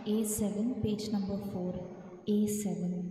A7, page number 4. A7.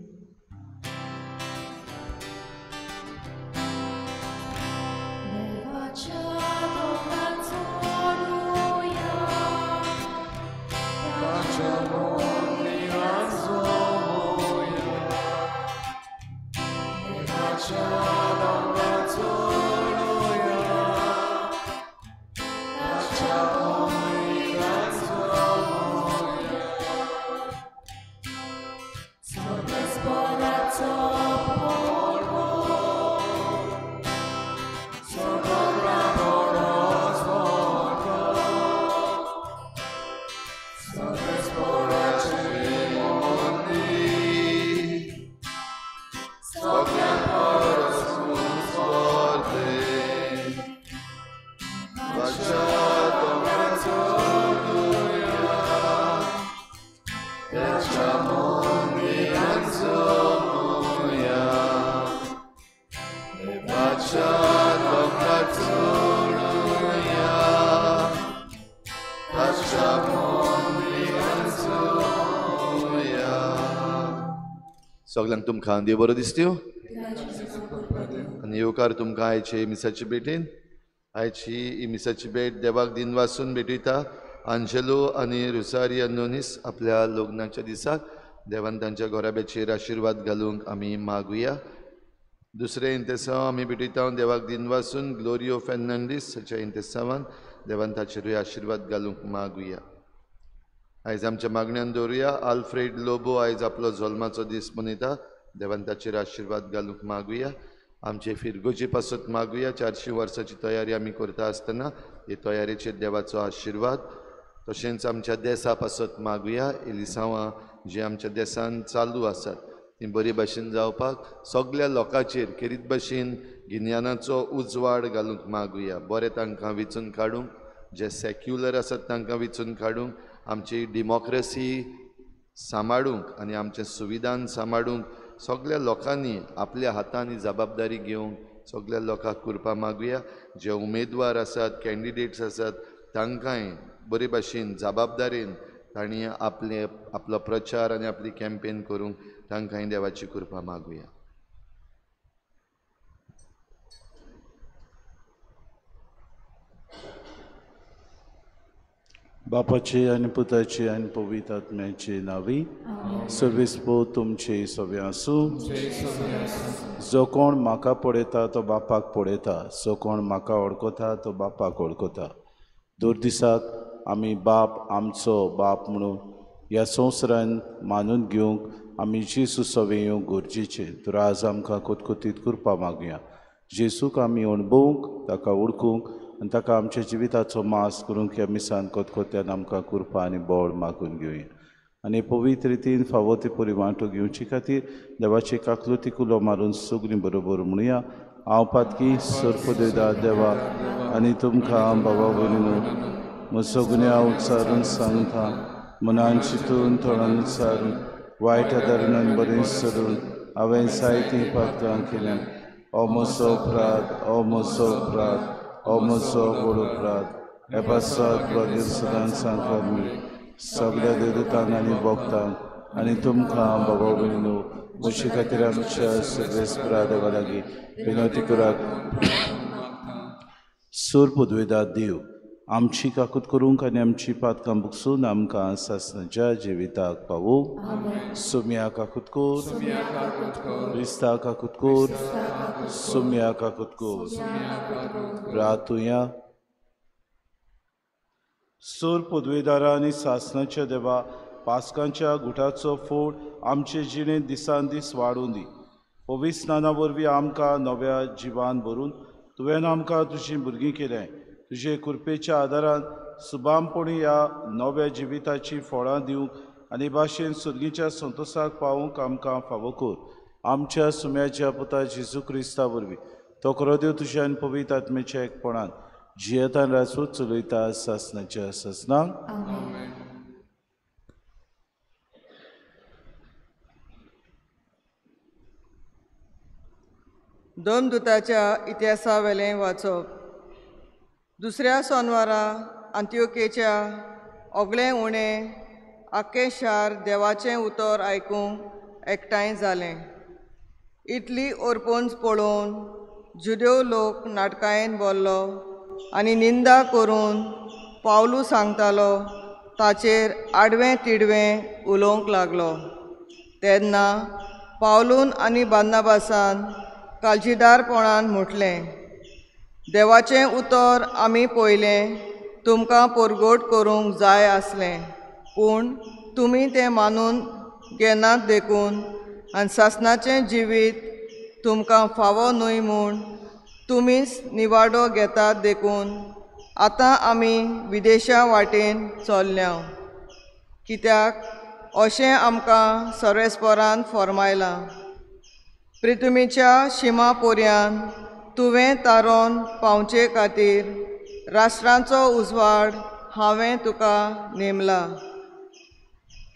सगळ्यांक तुमकां देव बरो दिसत्यो आनी येवकार तुमकां आयचे मिसाची भेटीन आयची ही मिसाची भेट देवाक दिन वासून भेटयता आंजेलो आनी रुसारी अनोनीस आपल्या लग्नाच्या दिसाक देवान तांच्या घोराब्याचेर आशिर्वाद घालूंक आमी मागुया. दुसरे इंतेसांव आमी भेटयता देवाक दिन वासून ग्लोरियो फेर्नांडीस हाच्या इंतेसांवान देवान ताचेरूय आशिर्वाद घालूंक मागुया. आयज आमच्या मागण्यांत दवरुया आल्फ्रेड लोबो आयज आपलो जल्माचो दीस मनयता देवान ताचेर आशिर्वाद घालूंक मागुया. आमचे फिरगोची पासत मागुया 400 वर्सांची तयारी आमी करता आसतना हे तयारेचेर देवाचो आशिर्वाद. तशेंच आमच्या देशा पासत मागुया एलिसांवां जी आमच्या देशांत चालू आसात ती बरे भाशेन जावपाक सगळ्या लोकांचेर खेरीत भाशेन गिन्यानाचो उजवाड घालूंक मागुया. बरें तांकां वेंचून काडूंक जे सेक्युलर आसात तांकां वेंचून काडूंक आमची डेमोक्रेसी सांबाळूंक आनी आमचें संविधान सांबाळूंक सगळ्या लोकांनी आपल्या हातांनी जबाबदारी घेवंक सगळ्या लोकांक करपा मागुया. जे उमेदवार आसात कॅन्डिडेट्स आसात तांकांय बरे भाशेन जबाबदारेन तांणी आपलो प्रचार आनी आपली कॅम्पेन करूंक तांकांय देवाची कृपा मागुया. बापाचे आनी पुताचे आनी पवित्र आत्म्याचे नावी सर्वेस्पो तुमचे सगळे आसूं. जो कोण म्हाका पळयता तो बापाक पळयता, जो कोण म्हाका वळखता तो बापाक वळखता. दर दिसाक आमी बाप आमचो बाप म्हणून ह्या संवसारान मानून घेवंक आमी जेसू सवे येवंक गरजेचें. तर आज आमकां कोतकोतीत करपा मागुया. जेसूक आमी अणभवूंक ताका वळखूंक आनी ताका आमच्या जिविताचो मास करूंक ह्या मिसान कोतकोत्यान आमकां कृपा आनी बळ मागून घेवया. आनी पवित्र रितीन फावो ती परी वांटो घेवचे खातीर देवाची काकलुती कुलो मारून सगळीं बरोबर म्हणुया. हांव पातकी सर्पदेदा देवा आनी तुमकां बाबा भयणीनो म्हजो गुन्यांव उच्चारून सांगता. मनान चिंतून तोंडान उच्चारून वायट आदारणान बरें सरून हांवें जायतीं पातकां केल्यां. हो म्हजो अपराध, हो म्हजो अपराध, हो म्हजो व्हड अपराध. हे पासत बरें सदांच सांगता मी सगळ्या देवतांक आनी भक्तांक आनी तुमकां बाबा भयणीनो म्हजे खातीर आमच्या सर्वेस्परा देवा लागीं विनवती करात. सूर पदवेदार देव आमची काकूत करूंक आनी आमची पातकां बुकसून आमकां सासणाच्या जिविताक पावूंक. सुम्या काकूत कोर, क्रिस्ता काकूत कोर, सुम्या काकूत कोर. प्रार्थुया. सूर पदवेदारा आनी सासणाच्या देवा पासकांच्या गुटाचो फोड आमचे जिणेंत दिसान दीस वाडूं दी. पवित्र स्नाना वरवीं आमकां नव्या जिवान भरून तुवें आमकां तुजीं भुरगीं केलें. तुजे कृपेच्या आदारान सुबामपणी ह्या नव्या जिविताची फळां दिवंक आनी भाशेन सुर्गीच्या संतोशाक पावूंक आमकां फावो कर. आमच्या सुम्याच्या पुता जेजू क्रिस्ता वरवीं तो खरो देव तुज्या आनी पवित्र आत्म्याच्या एकपणान जियेतान राजवत चलयता सासणाच्या सासणांक. दोन दुताच्या इतिहासा वेलें वाचप. दुसऱ्या सोनवारा अंत्योकेच्या ओगलें उणें आख्खे शार देवाचें उतर आयकूंक एकठांय जालें. इतली ओरपोंच पळोवन जुदेव लोक नाटकायेन बोल्लो आनी निंदा करून पावलू सांगतालो ताचेर आडवें तिडवें उलोवंक लागलो. तेन्ना पावलून आनी बार्नाबासान काळजीदारपणान म्हटलें, देवाचें उतर आमी पळयलें, तुमकां परगोट करूंक जाय आसलें, पूण तुमी तें मानून घेनात देखून आनी सासणाचें जिवीत तुमकां फावो न्हय म्हूण तुमीच निवाडो घेतात देखून आतां आमी विदेशा वाटेन चल्ल्या. कित्याक अशें आमकां सर्वेस्परान फरमायलां, पृथ्वीच्या शिमा पर्यान तुवें तारोन पावचे खातीर राष्ट्रांचो उजवाड हांवें तुका नेमला.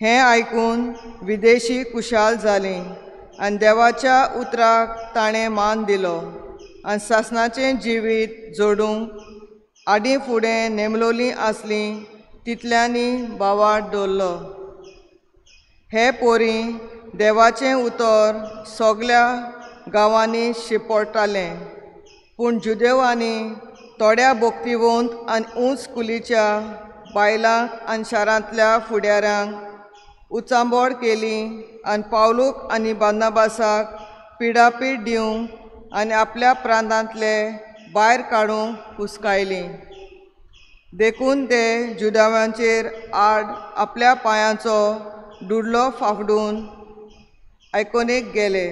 हें आयकून विदेशी कुशाल जालीं आनी देवाच्या उतराक ताणें मान दिलो आनी सासणाचें जिवीत जोडूंक आदीं फुडें नेमलोलीं आसलीं तितल्यांनी बावाड दवरलो. हे पोरी देवाचें उतर सगल्या गांवांनी शिंपडटालें, पूण जुदेवांनी थोड्या भक्तिवंत आनी उंच कुलीच्या बायलांक आनी शारांतल्या फुडाऱ्यांक उचांबोड केली आनी पावलूक आनी बार्नाबासाक पिडापीड दिवंक आनी आपल्या प्रांतांतले भायर काडूंक हुस्कायलीं. देखून ते जुदावांचेर आड आपल्या पांयांचो दुडलो फाफडून आयकोनेक गेले,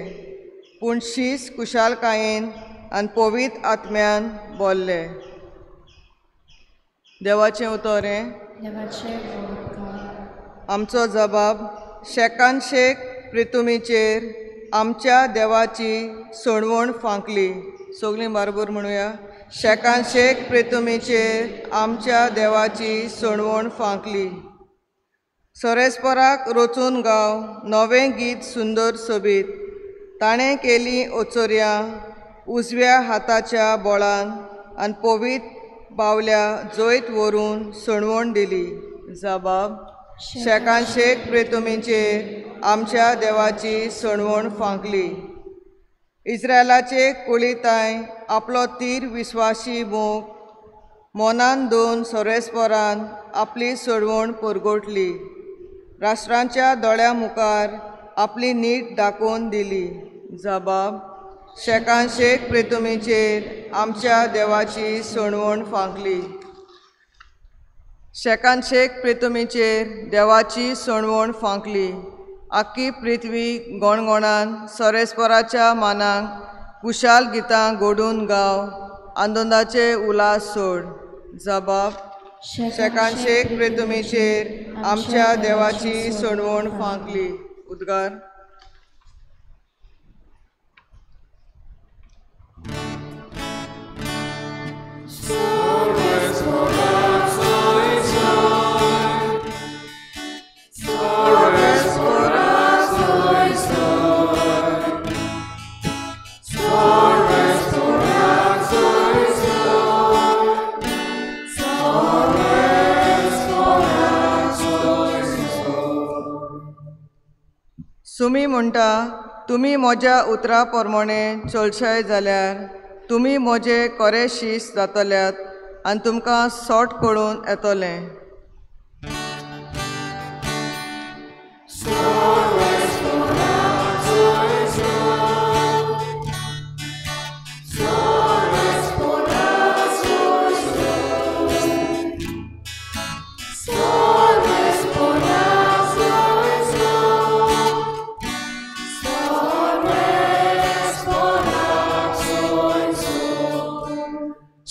पूण शीस कुशालकायेन आनी पवित्र आत्म्यान बोल्ले. देवाचें उतर हें. देवाचे वडकार. आमचो जबाब शेकान शेक पृथ्वीचेर आमच्या देवाची सोडवण फांकली. सगळीं बरोबर म्हणुया. शेकान शेक पृथ्वीचेर आमच्या देवाची सोडवण फांकली. सोरेस्पराक रचून गाव नवें गीत सुंदर सोबीत. ताणें केली ओचोऱ्या उजव्या हाताच्या बोळान आनी पवित्र बावल्या जैत व्हरून सोडवण दिली. जबाब शेकान शेक पृथ्वीचेर आमच्या देवाची सोडवण फांकली. इस्रायलाचे कुळीताय आपलो तीर विस्वासी मोग मोनान दोन सोरेस्परान आपली सोडवण परगोटली. राष्ट्रांच्या दोळ्या मुखार आपली नीट दाखोवन दिली. जबाब शेकान शेक पृथ्वीचेर आमच्या देवाची सोडवण फांकली. शेकान शेक पृथ्वीचेर देवाची सोडवण फांकली. आख्खी पृथ्वी गोणगोणान सोरेस्पराच्या मानाक कुशाल गितां घोडून गाव आनंदाचे उलास सोड. जबाब शेकान शेक पृथ्वीचेर आमच्या देवाची सोडवण फांकली. उद्गार. सुमी म्हणटा, तुमी म्हज्या उतरा प्रमाणे चलशाय जाल्यार तुमी म्हजे कोरे शीस जातल्यात आनी तुमकां सोट कळून येतलें.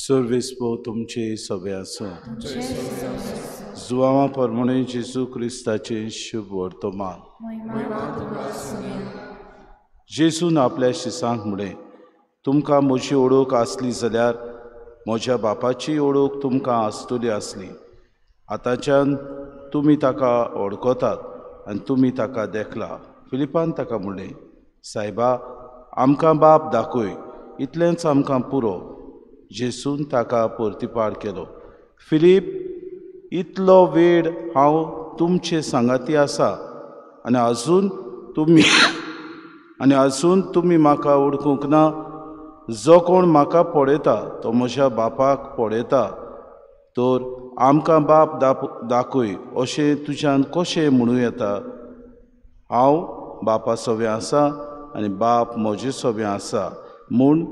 सर्वेस्पो तुमचे सवे आसूं. जुवांवा परमणे जेजू क्रिस्ताचे शुभ वर्तमान. जेजून आपल्या शिसांक म्हणलें, तुमकां म्हजी ओळख आसली जाल्यार म्हज्या बापाची ओळख तुमकां आसतली आसली. आतांच्यान तुमी ताका वळखतात आनी तुमी ताका देखला. फिलिपान ताका म्हणलें, सायबा, आमकां बाप दाखय, इतलेंच आमकां पुरो. जेजून ताका परतिपाड केलो. फिलीप, इतलो वेळ हांव तुमचे सांगाती आसा आनी अजून तुमी म्हाका वळखूंक ना. जो कोण म्हाका पळयता तो म्हज्या बापाक पळयता. तर आमकां बाप दाखय अशें तुज्यान कशें म्हणूं येता? हांव बापा सोबें आसा आनी बाप म्हजे सोबें आसा म्हूण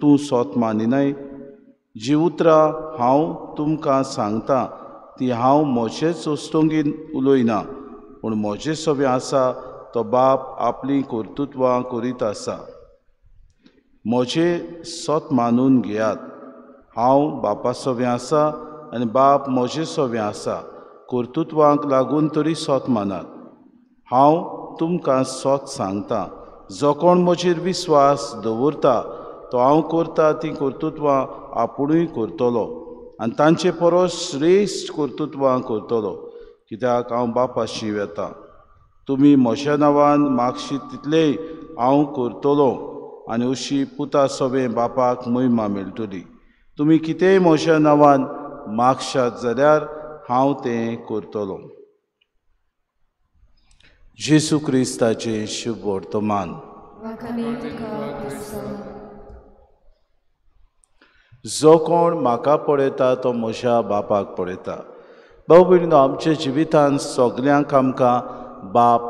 तूं सोत मानिनाय. जी उतरां हांव तुमकां सांगतां ती हांव म्हजेच उस्तोंगीन उलोयना, पूण म्हजे सोबें आसा तो बाप आपलीं कर्तुत्वां करीत आसा. म्हजें सोत मानून घेयात. हांव बापा सोबें आसा आनी बाप म्हजे सोबें आसा. कर्तुत्वांक लागून तरी सोत मानात. हांव तुमकां सोत सांगतां, जो कोण म्हजेर विस्वास दवरता तो हांव करता तीं कर्तुत्वां आपुणूय करतलो आनी तांचे परस श्रेश्ठ कर्तुत्वां करतलो, कित्याक हांव बापाशी वेतां. तुमी म्हज्या नांवान मागशीत तितलेय हांव करतलो आनी अशी पुता सोबें बापाक महिमा मेळटली. तुमी कितेंय म्हज्या नांवान मागशात जाल्यार हांव तें करतलों. जेसू क्रिस्ताचें शुभ वर्तमान. जो कोण म्हाका पळयता तो म्हज्या बापाक पळयता. भाऊ भयणीनो, आमच्या जिवितांत सगल्यांक आमकां बाप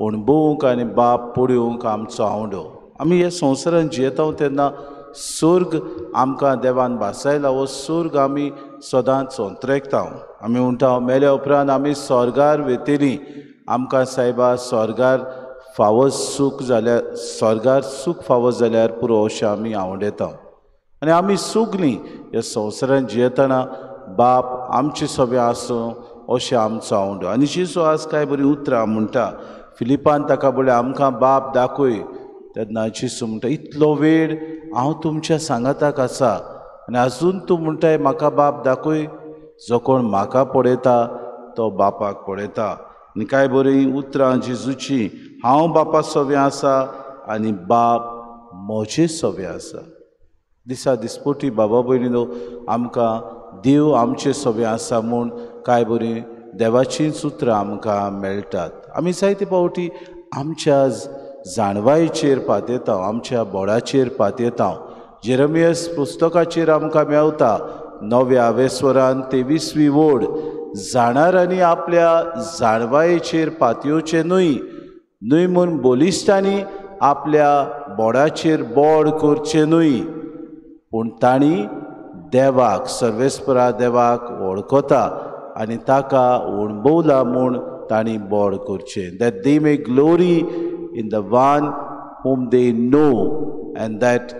अणभवूंक आनी बाप पळोवंक आमचो आवडो. आमी ह्या संवसारांत जियेता तेन्ना स्वर्ग आमकां देवान भासायला. हो स्वर्ग आमी सदांच सोंत्रेकता. आमी म्हणटा मेल्या उपरांत आमी स्वर्गार वेतेलीं. आमकां सायबा स्वर्गार सूख फावो जाल्यार पुरो अशें आमी आवडेता. आनी आमी सुगलीं ह्या संवसारांत जियेतना बाप आमचे सोबें आसूं अशें आमचो आवडो. आनी जेजू आज कांय बरीं उतरां म्हणटा. फिलिपान ताका म्हळ्ळें आमकां बाप दाखय. तेन्ना जेजू म्हणटा, इतलो वेळ हांव तुमच्या सांगाताक आसा आनी आजून तूं म्हणटाय म्हाका बाप दाखय? जो कोण म्हाका पळयता तो बापाक पळयता. आनी कांय बरीं उतरां जेजूची. हांव बापा सोबें आसा आनी बाप म्हजे सोबें आसा. दिसा दिसपोटी बाबा भयणीनो, आमकां देव आमचे सोबें आसा म्हूण कांय बरीं देवाचींच उतरां आमकां मेळटात. आमी जायते फावटी आमच्या जाणवायेचेर पातयता, आमच्या बोडाचेर पातयता. जेरमियस पुस्तकाचेर आमकां मेवता 9व्या स्वरान 23वी ओड. जाणारांनी आपल्या जाणवायेचेर पातयेवचें न्हय म्हूण बोलिश्टांनी आपल्या बोडाचेर बोड करचें न्हय, पूण तांणी देवाक, सर्वेस्परा देवाक वळखता आनी ताका अणभवला म्हूण तांणी बोड करचें. That they may glory in the one whom they know and that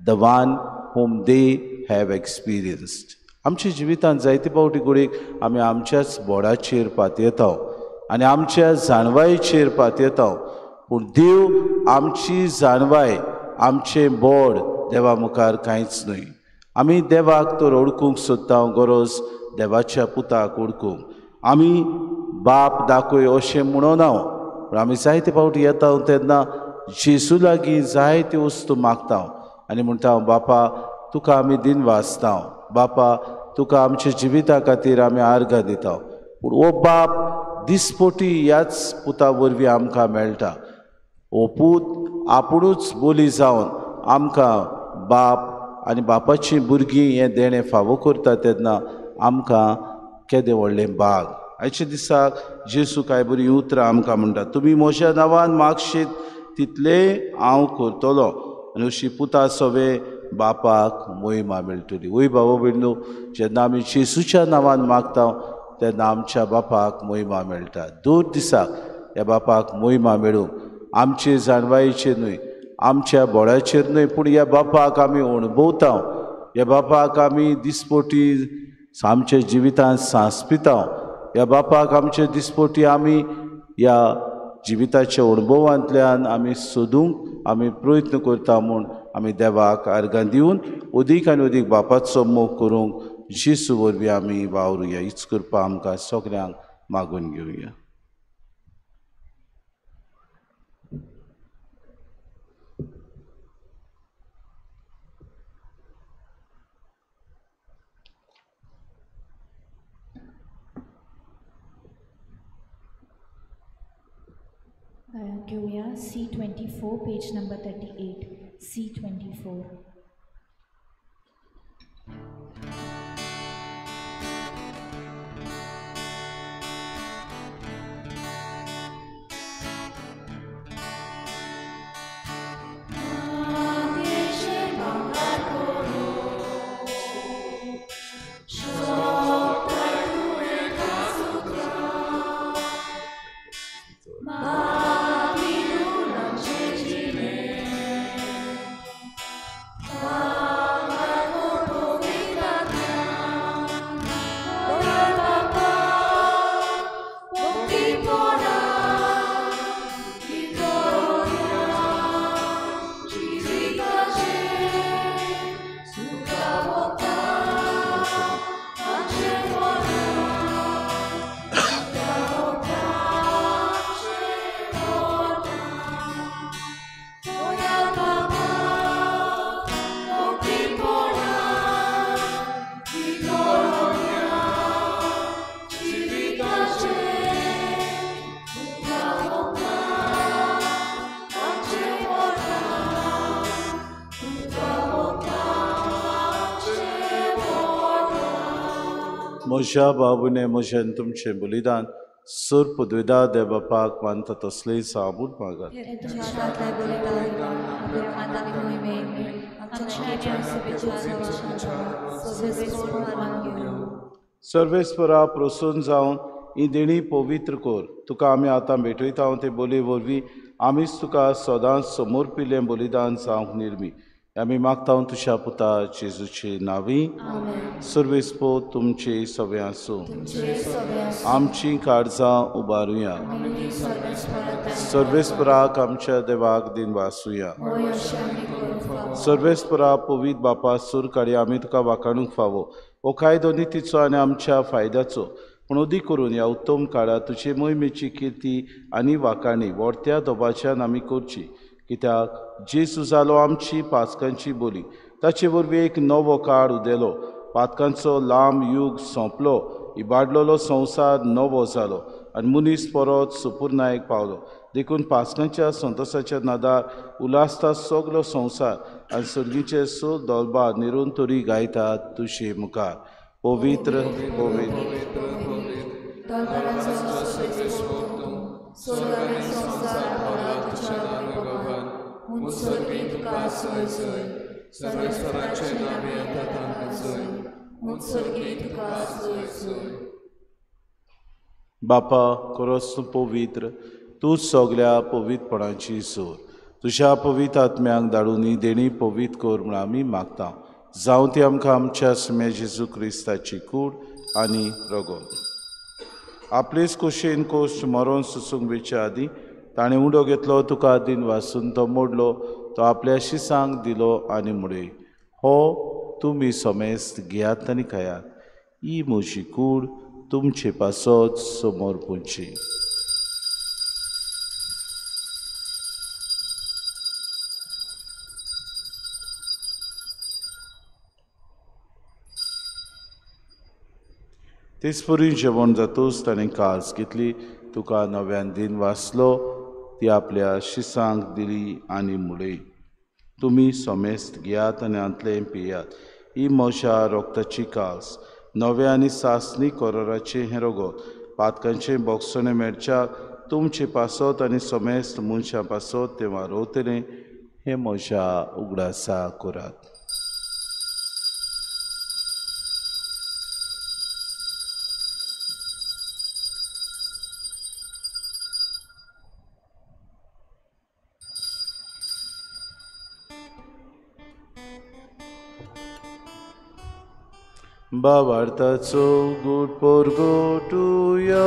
the one whom they have experienced. आमच्या जिवितांत जायते फावटी घडीक आमी आमच्याच बोडाचेर पातयेता आनी आमच्या जाणवायेचेर पातयेता, पूण देव आमची जाणवाय, आमचें बोड देवा मुखार कांयच न्हय. आमी देवाक तर ओळखूंक सोदता गरज देवाच्या पुताक ओळखूंक. आमी बाप दाखय अशें म्हणना, पूण आमी जायते फावटी येता तेन्ना जेजू लागीं जायत्यो वस्तू मागता आनी म्हणटा, बापा तुका आमी दिनवासता, बापा तुका आमच्या जिविता खातीर आमी आर्गां दिता. पूण हो बाप दिसपोटी ह्याच पुता वरवीं आमकां मेळटा. हो पूत आपुणूच बोली जावन आमकां बाप आनी बापाचीं भुरगीं हें देणें फावो करता तेन्ना आमकां केदें व्हडलें भाग. आयच्या दिसाक जेजू कांय बरीं उतरां आमकां म्हणटा. तुमी म्हज्या नांवान मागशीत तितलें हांव करतलो आनी अशी पुता सोबें बापाक महिमा मेळटली. वय बाबा भयणीनो, जेन्ना आमी जेजूच्या नांवान मागता तेन्ना आमच्या बापाक महिमा मेळटा. दर दिसाक ह्या बापाक महिमा मेळूंक आमचे जाणवायेचेर न्हय, आमच्या बोडाचेर न्हय, पूण ह्या बापाक आमी अणभवता. ह्या बापाक आमी दिसपोटी आमच्या जिवितांत सांस्पिता. ह्या बापाक आमच्या दिसपोटी आमी ह्या जिविताच्या अणभवांतल्यान आमी सोदूंक आमी प्रयत्न करता म्हूण आमी देवाक आर्गां दिवन अदीक आनी अदीक बापाचो मोग करूंक जेजू वरवीं आमी वावरुया. हीच कृपा आमकां सगल्यांक मागून घेवया. घेऊया C24 पेज नंबर 38 C24. म्हज्या बाबूने म्हजें तुमचें बलिदान सूर पदवीदा देवबापाक मानता तसलें साबूत मागात. सर्वेस्परा प्रसून जावन ही देणी पवित्र कोर. तुका आमी आतां भेटयता ते बोली वरवीं आमीच तुका सदांच समोर पिल्लें बलिदान जावंक निर्मी. आमी मागता तुज्या पुता जेजूचे नांवी. सर्वेस्पो तुमचे सवे आसूं. आमची काळजां उबारुया. सर्वेस्पराक आमच्या देवाक दिन वासुया. सर्वेस्परा पवित्र बापा सूर काडी आमी तुका वाखाणूंक फावो. हो कायदो नितीचो आनी आमच्या फायद्याचो. पूण अदी करून ह्या उत्तम काळात तुजे मोहिमेची किर्ती आनी वाखाणी व्हडत्या दोबाच्यान आमी करची. कित्याक जेजू जालो आमची पातकांची बोली. ताचे वरवीं एक नवो काळ उदेलो. पातकांचो लांब युग सोंपलो. इबाडलेलो संवसार नवो जालो आनी मनीस परत सुपूर्णायक पावलो. देखून पासकांच्या संतोशाच्या नादार उलासता सगलो संवसार आनी सर्गीचे सूर दोलबार निरंतरी गायतात तुजे मुखार. पवित्र पवित्र बापा खरोच तूं पवित्र. तूं सगल्या पवित्रपणाची सोर. तुज्या पवित्र आत्म्याक धाडून ही देणी पवित्र कर म्हूण आमी मागता. जावं ती आमकां आमच्या सुम्या जेजू क्रिस्ताची कूड आनी रगत. आपलेच खोशेन कोश्ट मरोन सुसूंक वेच्या आदीं ताणें उडो घेतलो. तुका आदीन वाचून तो मोडलो. तो आपल्या शिसांक दिलो आनी मुडे. हो तुमी समेस्त घेयात आनी खायात. ही म्हजी कूड तुमचे पासत समोर पोंची. तेचपरी जेवण जातूच ताणें कास घेतली. तुका नव्यान दिन वाचलो. ती आपल्या शिसांक दिली आनी मुडे. तुमी समेस्त घेयात आनी आंतलें पियात. ही म्हज्या रोगताची कास. नव्या आनी सासणी कोराराचें हें रगत पातकांचें बोगसणें मेळच्याक तुमचे पासत आनी समेस्त मनशां पासत तें वारोवतलें. हें म्हज्या उगडासा करात. बाबार्थाचो गूट पोरगोटुया.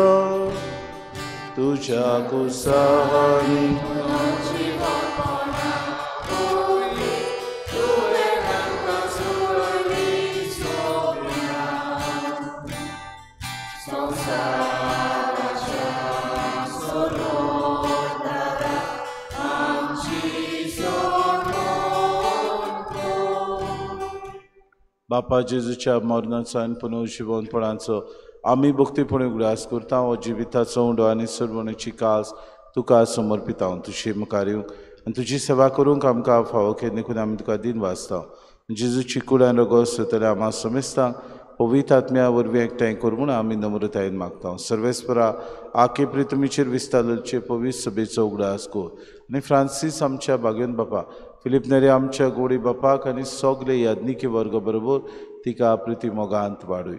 तुझ्या कुसाहानी बापा जेजूच्या मरणाचो आनी पुनर्जिवनपणाचो आमी भक्तीपणे उगडास करता. हो जिविताचो उंडो आनी सरमणीची कास तुका समर्पित हांव तुजे मुखार येवंक आनी तुजी सेवा करूंक आमकां फावो केली देखून आमी तुका दिन वाचता. जेजूची कुळान रगत सोतले आम्हा समेस्तांक पवित्र आत्म्या वरवीं एकठांय कर म्हूण आमी नम्रतायेन मागता. सर्वेस्परा आखे प्रितमीचेर विस्तारचे पवित्र सभेचो उगडास कर आनी फ्रांसीस आमच्या बागेन बापा, फिलीप नेरे आमच्या गोडी बापाक आनी सगळे याज्ञिकी वर्ग बरोबर तिका प्रिती मोगांत वाडूय.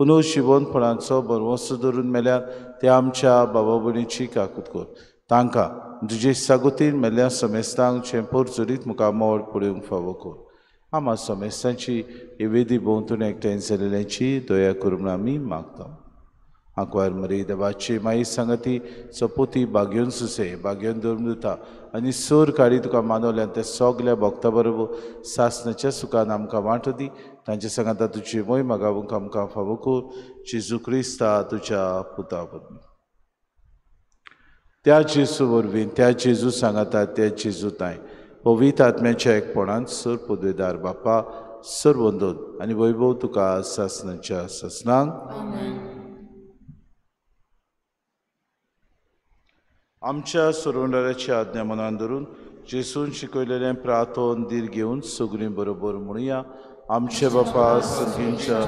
पुनू शिवणपणाचो बरवंसो धरून मेल्यार ते आमच्या बाबा भयणीची काकूत कर. तांकां तुजे सागुतीन मेल्ल्या समेस्तांक चेंपोर चुरीत मुखामोड पळोवंक फावो कर. आम्हा समेस्तांची ही वेदी भोंवतून एकठांय जालेल्यांची दया करून आमी मागता. आंकवार मरी देवाची माई सांगती सपोती बागयोन सुसे बागयोन धरून दिता आनी सोर काडी तुका मानवल्यान ते सगल्या भक्ता बरोबर सासणाच्या सुखान आमकां वांट दी. तांच्या सांगाता तुजी मोय मागावंक आमकां फावो कर. जेजू क्रिस्ता तुज्या पुता वरवीं त्या जेजू वरवीं त्या जेजू सांगाता त्या जेजू ताय पवित्र आत्म्याच्या एकपणान सर पदवेदार बापा सर वंदन आनी वैभव तुका सासणाच्या ससनांक. आमच्या सुरोंडाऱ्याची आज्ञा मनान धरून जेसून शिकयलेलें प्रार्थोन दीर घेवन सगळीं बरोबर म्हणुया. आमचे बापा सर्गींच्या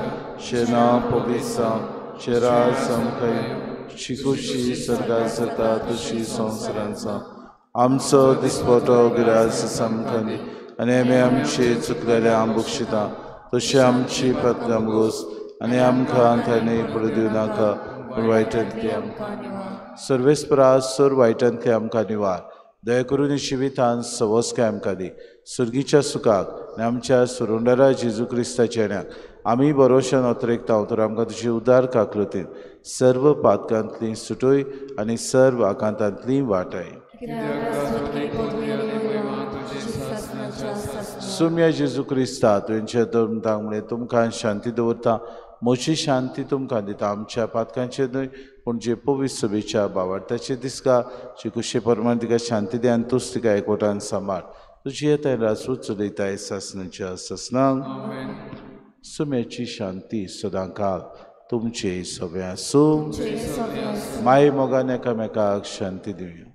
शेना पवित्र शेरा समखय शिकुशी सर्गार जाता तुशी संवसारांचा आमचो दिसपटो गिराज समखनी आनी आमी आमचे चुकलेले आंबुक्षिता तशें आमची पत्रां घोस आनी आमकां ताणें पडू दिवं नाका पूण वायटांतली आमकां सर्वेस्परा सर वायटांतली आमकां निवार. दया करून जिवितान सवस्काय आमकां दी. सुर्गीच्या सुखाक आनी आमच्या सुरोंडारा जेजू क्रिस्ताच्या येण्याक आमी बरोवशान अतिरेकता तर आमकां तुजी उदार काकृतीन सर्व पातकांतली सुटोय आनी सर्व आकांतांतली वाटाय. सुम्या जेजू क्रिस्ता तुमच्या धर्मतांक म्हळ्यार तुमकां शांती दवरता. म्हजी शांती तुमकां दिता. आमच्या पातकांचे न्हय पूण जे पवित्र सभेच्या बावार्थाचे दिसका जे कुशे परमान तिका शांती दे आनी तूंच तिका एकवटान सांबाळ. तुजी येताय रासूच चलयताय सासणाच्या ससनांक. सुम्याची शांती सदांकाळ तुमचे सगळे आसूं. माये मोगान एकामेकाक शांती दिवया.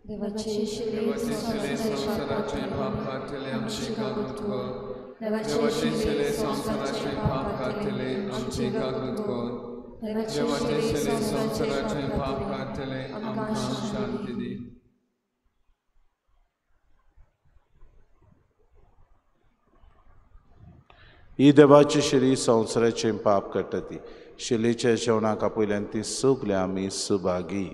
देवाचे संसाराचे पाप घातले आमची कागद कर. देवाचे संसाराचे पाप घातले आमची कागद कर. देवाचे संसाराचे पाप घातले आमकां शांती दी. ही देवाची शिरी संवसाराचे पाप काडटा ती. शिलेच्या जेवणाक आपयल्यान ती सुकल्या आमी सुभागी.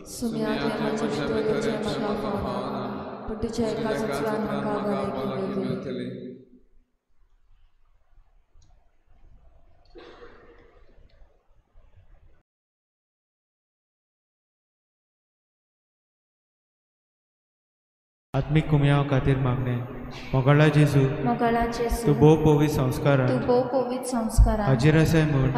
आत्मिक कुमया खातीर मागणे. मोगाळा जेजू तूं भोव पवित्र संस्कारान हाजीर आसाय म्हूण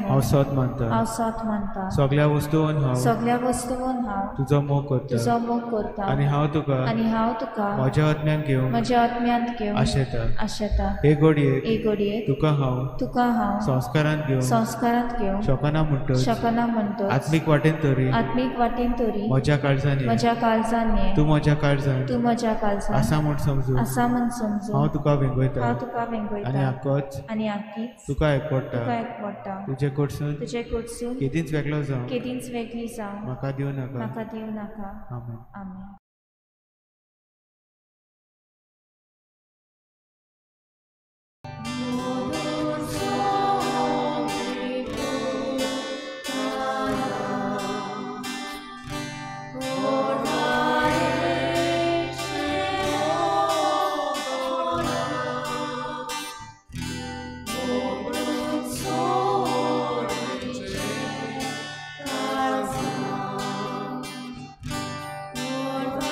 हांव सत मानता. सगळ्या वस्तूंवन हांव तुजो मोग करता आनी हांव तुका म्हज्या आत्म्यांत घेवन आशेता. हे घडयेक तुका हांव संस्कारांत घेवन शकना म्हणटच आत्मीक वाटेन तरी म्हज्या काळजांनी तूं म्हज्या काळजांत आसा म्हूण समजून हांव तुका वेंगयता आनी आख्खीच तुका एकवडटा. तुजे कडसून केदींच वेगळी जावं म्हाका दिवं नाका. आमेन. Lord,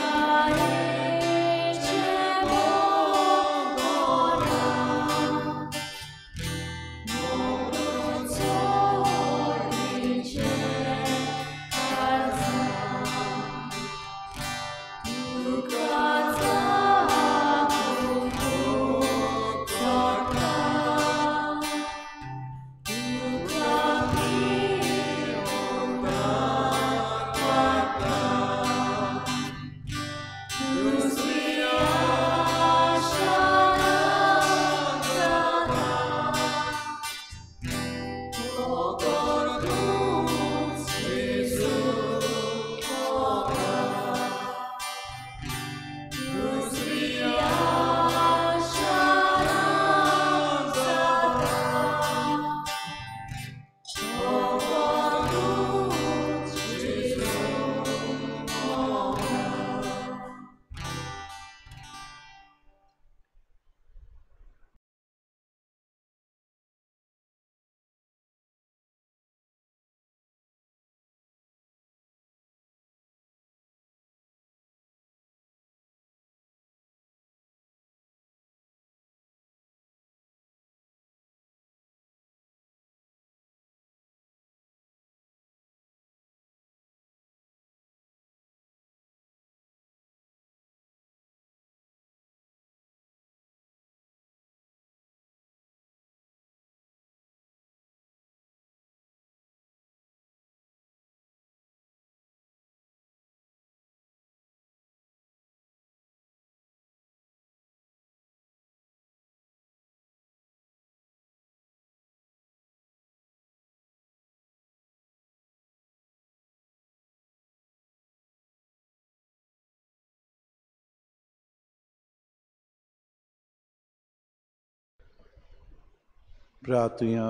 प्रार्थुया.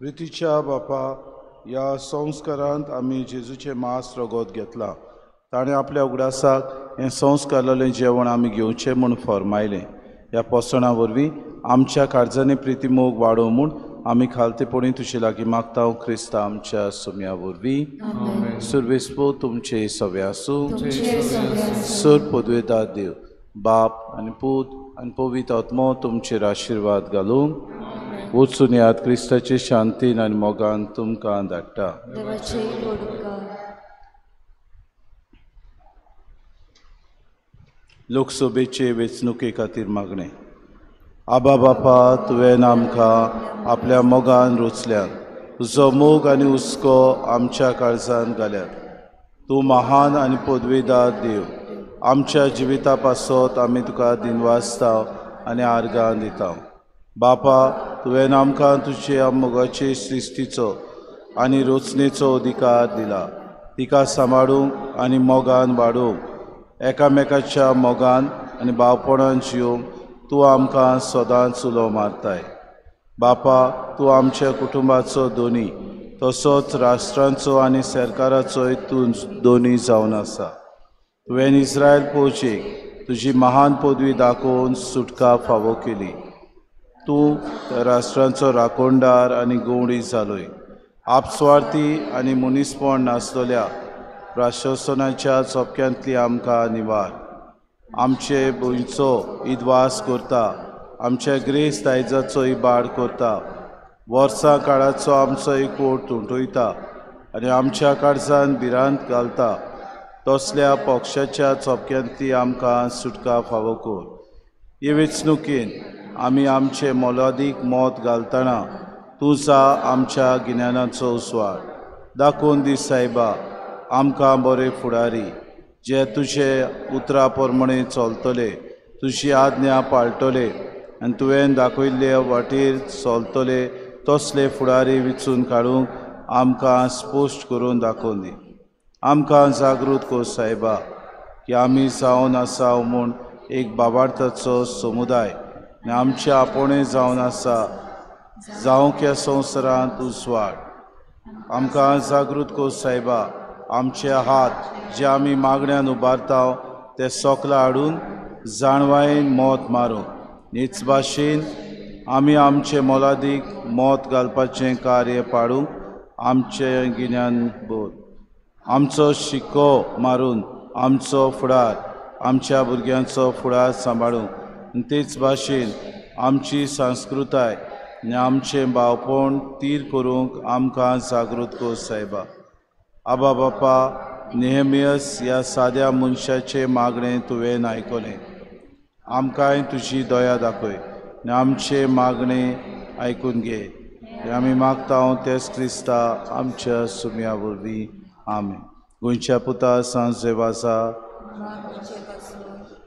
प्रितीच्या बापा, ह्या संस्कारांत आमी जेजूचे मास रगत घेतला. ताणें आपल्या उगडासाक हें संस्कारलेलें जेवण आमी घेवचें म्हूण फरमायलें. ह्या पोसणा वरवीं आमच्या काळजांनी प्रिती मोग वाडोव म्हूण आमी खालतेपणी तुजे लागीं मागता. क्रिस्ता आमच्या सुम्या वरवीं. सुरवेस्पो तुमचे सवे आसूं. सुर पदवेदार देव बाप आनी पूत आनी पवित्र आत्मो तुमचेर आशिर्वाद घालूं. वचून याद क्रिस्ताचे शांतीन आनी मोगान तुमकां धाडटा. लोकसभेचे वेंचणुके खातीर मागणें. आबा बापा, तुवें आमकां आपल्या मोगान रुचल्यान तुजो मोग आनी हुस्को आमच्या काळजान घाल्यात. तूं महान आनी पदवेदार देव. आमच्या जिविता पासत आमी तुका दिनवासता आनी आर्गां दिता. बापा, तुवें आमकां तुज्या मोगाचे सृश्टीचो आनी रचनेचो अधिकार दिला. तिका सांबाळूंक आनी मोगान वाडोवंक एकामेकाच्या मोगान आनी भावपणान जियोंक तूं आमकां सदांच उलो मारताय. बापा, तूं आमच्या कुटुंबाचो दोनी तसोच राष्ट्रांचो आनी सरकाराचोय तूं दोनी जावन आसा. तुवें इस्रायल पोवचेक तुजी महान पदवी दाखोवन सुटका फावो केली. तूं राष्ट्रांचो राखणदार आनी गवंडी जालोय. आपस्वार्थी आनी मनीसपण नासलेल्या प्रशासनाच्या चोपक्यांतली आमकां निवार. आमचे भुंयचो इदवास करता. आमच्या ग्रेस्त दायजाचो इबाड करता. वर्सां काळाचो आमचो एकवट तुटयता आनी आमच्या काळजान भिरांत घालता. तसल्या पक्षाच्या चोपक्यांतली आमकां सुटका फावो कर. हे वेंचणुकेन आमी आमचे मोलादीक मत घालतना तुजा आमच्या गिन्यानाचो उसवाड दाखोवन दी. सायबा, आमकां बरे फुडारी जे तुजे उतरा प्रमाणे चलतले, तुजी आज्ञा पाळटले आनी तुवें दाखयल्ले वाटेर चलतले तसले फुडारी वेंचून काडूंक आमकां स्पश्ट करून दाखोवन दी. आमकां जागृत कर सायबा की आमी जावन आसा म्हूण एक बाबार्थाचो समुदाय आनी आमचे आपोणे जावन आसा जावंक ह्या संवसारांत उसवाड. आमकां जागृत कर सायबा. आमचे हात जे आमी मागण्यांत उबारता ते सोकला हाडून जाणवायेन मत मारूंक. हीच भाशेन आमी आमचे मोलादीक मत घालपाचें कार्य पाडूंक आमचें गिन्यान बोध. आमचो शिक्को मारून आमचो फुडार आमच्या भुरग्यांचो फुडार सांबाळूंक. तेच भाशेन आमची संस्कृताय आनी आमचें भावपण तीर करूंक आमकां जागृत कर सायबा. आबा बापा, नेहमियस ह्या साद्या मनशाचे मागणें तुवें आयकलें. आमकांय तुजी दया दाखय आनी आमचे मागणें आयकून घे. आमी मागता तेच क्रिस्ता आमच्या सुम्या वरवीं. आमेन. गोंयच्या पुता सांत जेवाजा,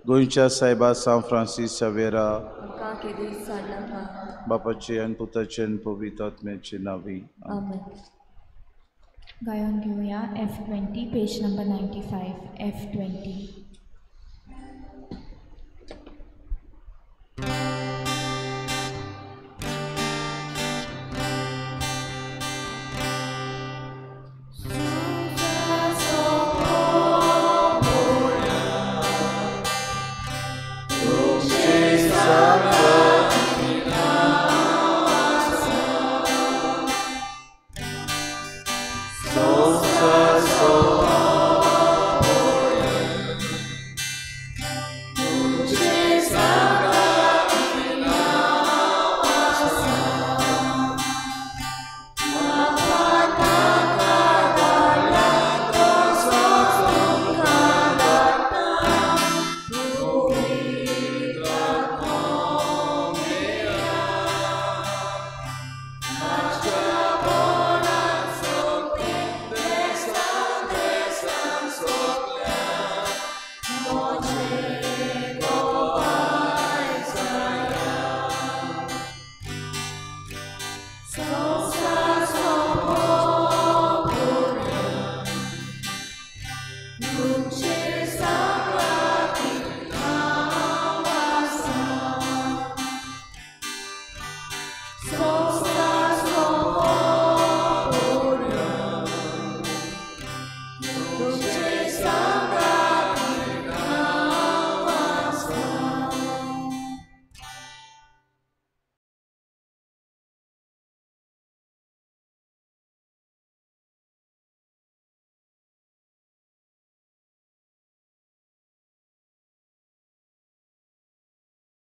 गोंयच्या सायबा सांत फ्रांसीस शावेरा, बापाचे आनी पुताचे आनी पवित्र आत्म्याचे नांवी. गायन घेऊया F20 page number 95. F20. So